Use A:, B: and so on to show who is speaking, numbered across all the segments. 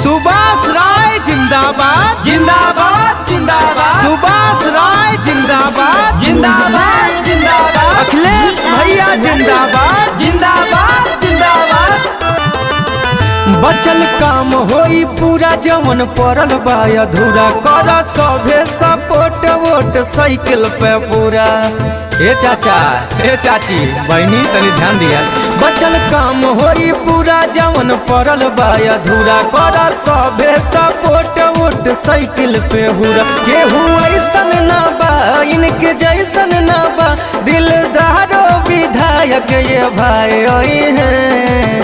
A: सुभाष राय जिंदाबाद
B: जिंदाबाद जिंदाबाद।
A: सुभाष राय जिंदाबाद
B: जिंदाबाद जिंदाबाद।
A: अखिलेश भैया जिंदाबाद
B: जिंदाबाद जिंदाबाद।
A: बचल काम होई पूरा जवन पड़ल बा अधूरा कर सभे सपोर्ट वोट साइकिल पे पूरा। ए चाचा ए चाची बहनी तनी ध्यान दिया। बचल काम होई पूरा जवन पड़ल बा अधूरा कर सभे सपोर्ट वोट साइकिल पे हुरा। केहू ऐसन ना बा इनके जैसन ना बा दिलदारो विधायक ये भाई हैं।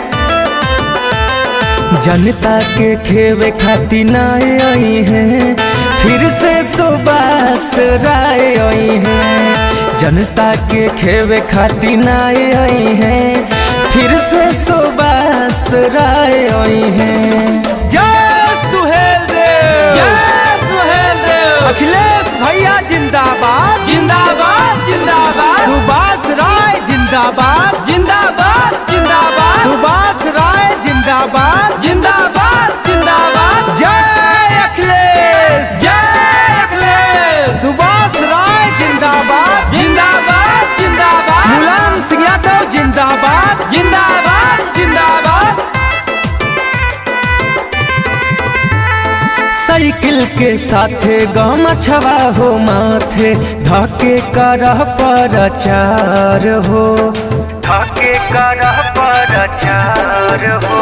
A: जनता के खेवे खातिर नाए आई हैं फिर से सुभाष राय आई हैं। जनता के खेवे खातिर नाए आई हैं फिर से सुभाष राय आई हैं। जय सुहेल देव
B: जय सुहेल देव।
A: अखिलेश भैया जिंदाबाद
B: जिंदाबाद जिंदाबाद।
A: सुभाष राय जिंदाबाद
B: जिंदाबाद जिंदाबाद।
A: सुभाष राय जिंदाबाद
B: जिंदाबाद जिंदाबाद।
A: जय अखिलेश
B: जय अखिलेश।
A: सुभाष राय जिंदाबाद
B: जिंदाबाद जिंदाबाद।
A: मुलायम सिंह यादव जिंदाबाद
B: जिंदाबाद जिंदाबाद।
A: साइकिल के साथे गम छवा हो माथे धके करह प्रचार हो। धके करह प्रचार हो।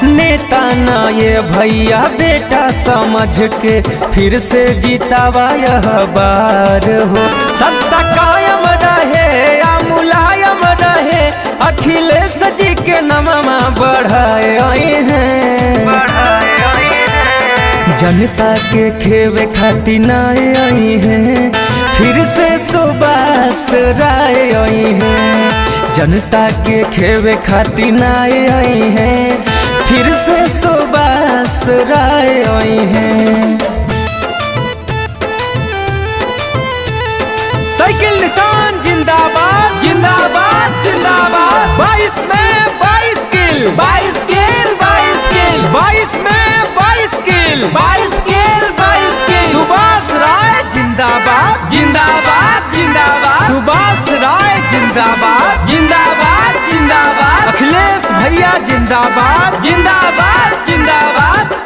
A: नेता ना ये भैया बेटा समझ के फिर से जीतावा यह बार हो। सत्ता कायम रहे या मुलायम रहे अखिलेश जी के नामा बढ़ाए हैं। जनता के खेवे खातिर नाए आई हैं फिर से सुभाष राय आई हैं। जनता के खेवे खातिर नाए आई हैं फिर से सुभाष राय आई हैं। साइकिल निशान जिंदाबाद
B: जिंदाबाद जिंदाबाद।
A: 22 में 22 किल
B: 22 किल 22 किल
A: 22 में 22 किल
B: 22 किल 22 किल।
A: सुभाष राय जिंदाबाद
B: जिंदाबाद जिंदाबाद।
A: सुभाष राय जिंदाबाद
B: जिंदाबाद जिंदाबाद।
A: अखिलेश भैया जिंदाबाद
B: जिंदाबाद जिंदाबाद।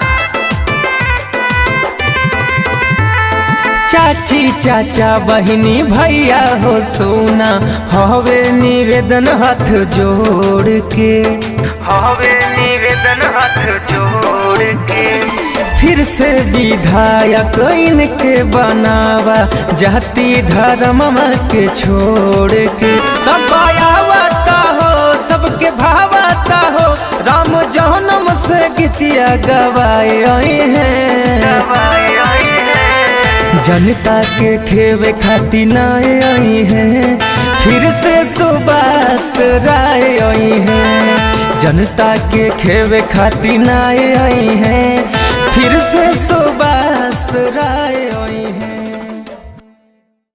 A: चाची चाचा बहिनी भैया हो सोना हवे निवेदन हाथ जोड़ के। हवे निवेदन हाथ जोड़ के फिर से विधायक इनके बनावा जाति धर्म के छोड़ के। सब आवता हो सबके भावता हो राम जन्म से गीतिया गवाए आई हैं। जनता के खेवे खातिर नाए आई हैं फिर से सुभाष राय आई हैं। जनता के खेवे खातिर नाए आई हैं फिर से सुभाष राय आई हैं।